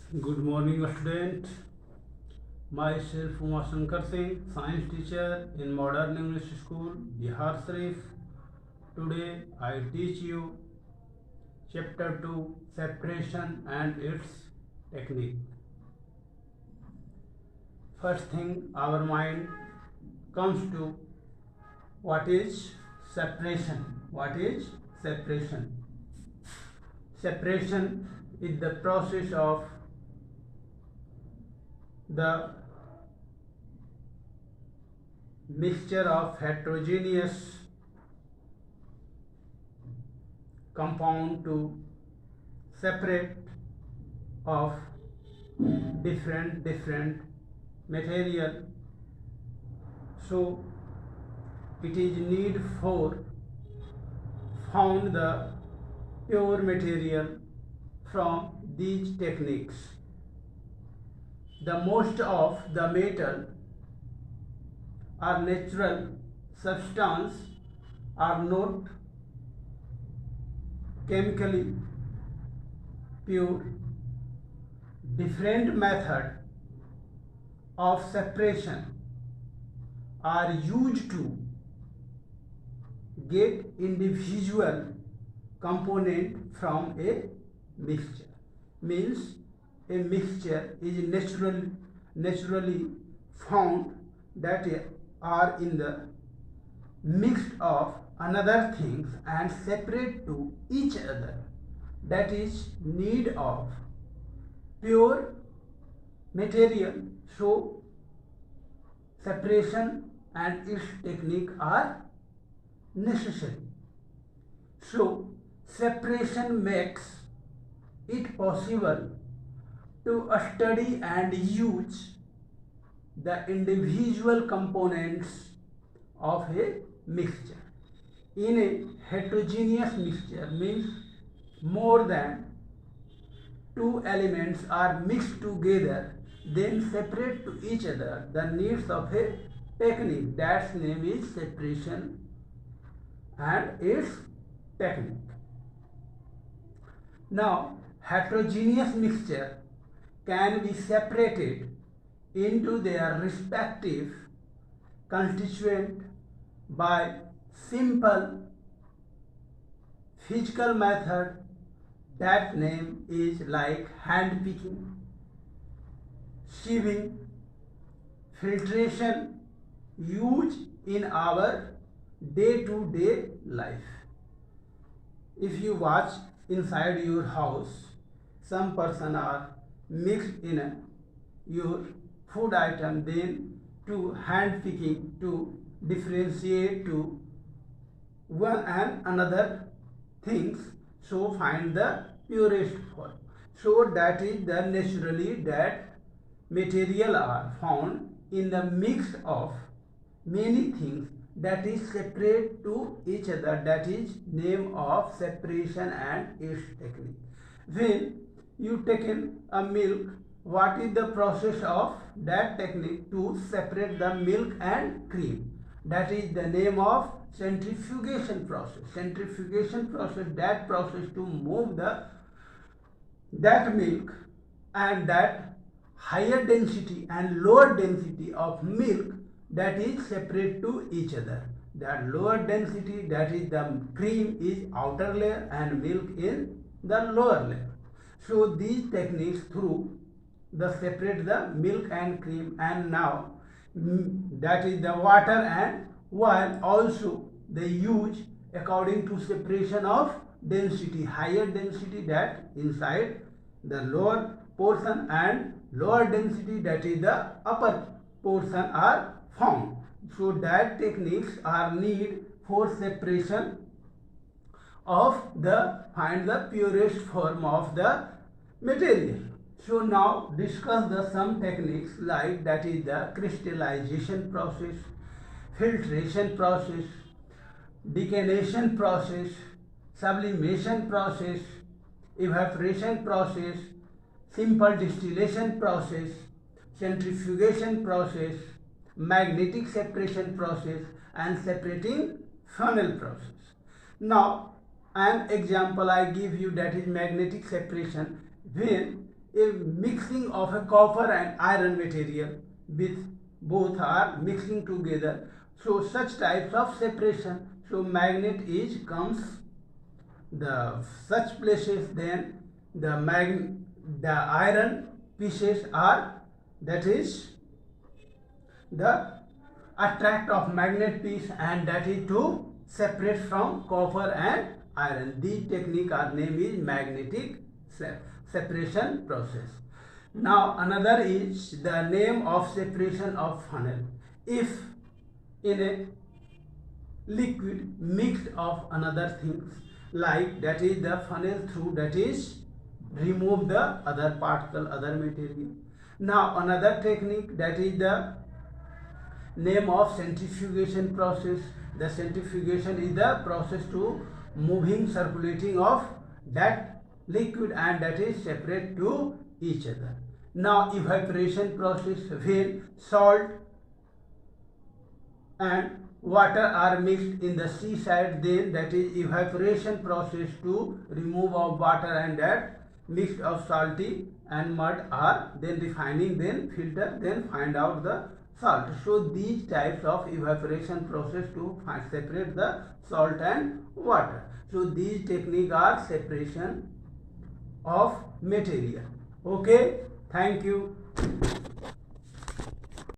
Good morning, student. Myself Uma Shankar Singh, science teacher in Modern English School, Bihar Sharif. Today I teach you Chapter 2, Separation and its Technique. First thing our mind comes to, what is separation? What is separation? Separation is the process of the mixture of heterogeneous compound to separate of different material. So it is need for found the pure material from these techniques. The most of the metal are natural substance, are not chemically pure. Different method of separation are used to get individual component from a mixture. Means a mixture is naturally found that are in the mixed of another things and separate to each other. That is need of pure material. So separation and its technique are necessary. So separation makes it possible to study and use the individual components of a mixture. In a heterogeneous mixture means more than two elements are mixed together, then separate to each other. The needs of a technique, that's name is separation and its technique. Now heterogeneous mixture can be separated into their respective constituent by simple physical method. That name is like hand picking, sieving, filtration, used in our day-to-day life. If you watch inside your house, some person are mixed in your food item, then to hand picking to differentiate to one and another things, so find the purest form. So that is the naturally that material are found in the mix of many things that is separate to each other. That is name of separation and its technique. When you taken a milk, what is the process of that technique to separate the milk and cream? That is the name of centrifugation process. Centrifugation process, that process to move that milk and that higher density and lower density of milk, that is separate to each other. That lower density, that is the cream, is outer layer and milk in the lower layer. So these techniques through the separate the milk and cream, and now that is the water and oil also they use according to separation of density, higher density that inside the lower portion and lower density that is the upper portion are found. So that techniques are need for separation of the find the purest form of the material. So now discuss the some techniques like that is the crystallization process, filtration process, decantation process, sublimation process, evaporation process, simple distillation process, centrifugation process, magnetic separation process, and separating funnel process. Now an example I give you, that is magnetic separation. When a mixing of a copper and iron material with both are mixing together. So such types of separation. So magnet is comes the such places, then the iron pieces are, that is the attract of magnet piece, and that is to separate from copper and iron. These technique are name is magnetic separation process. Now another is the name of separation of funnel. If in a liquid mixed of another things, like that is the funnel through, that is remove the other particle, other material. Now another technique, that is the name of centrifugation process. The centrifugation is the process to moving, circulating of that liquid, and that is separate to each other. Now evaporation process, when salt and water are mixed in the seaside, then that is evaporation process to remove of water and that mixed of salty and mud are then refining, then filter, then find out the salt. So these types of evaporation process to separate the salt and water. So these technique are separation of material. Okay, thank you.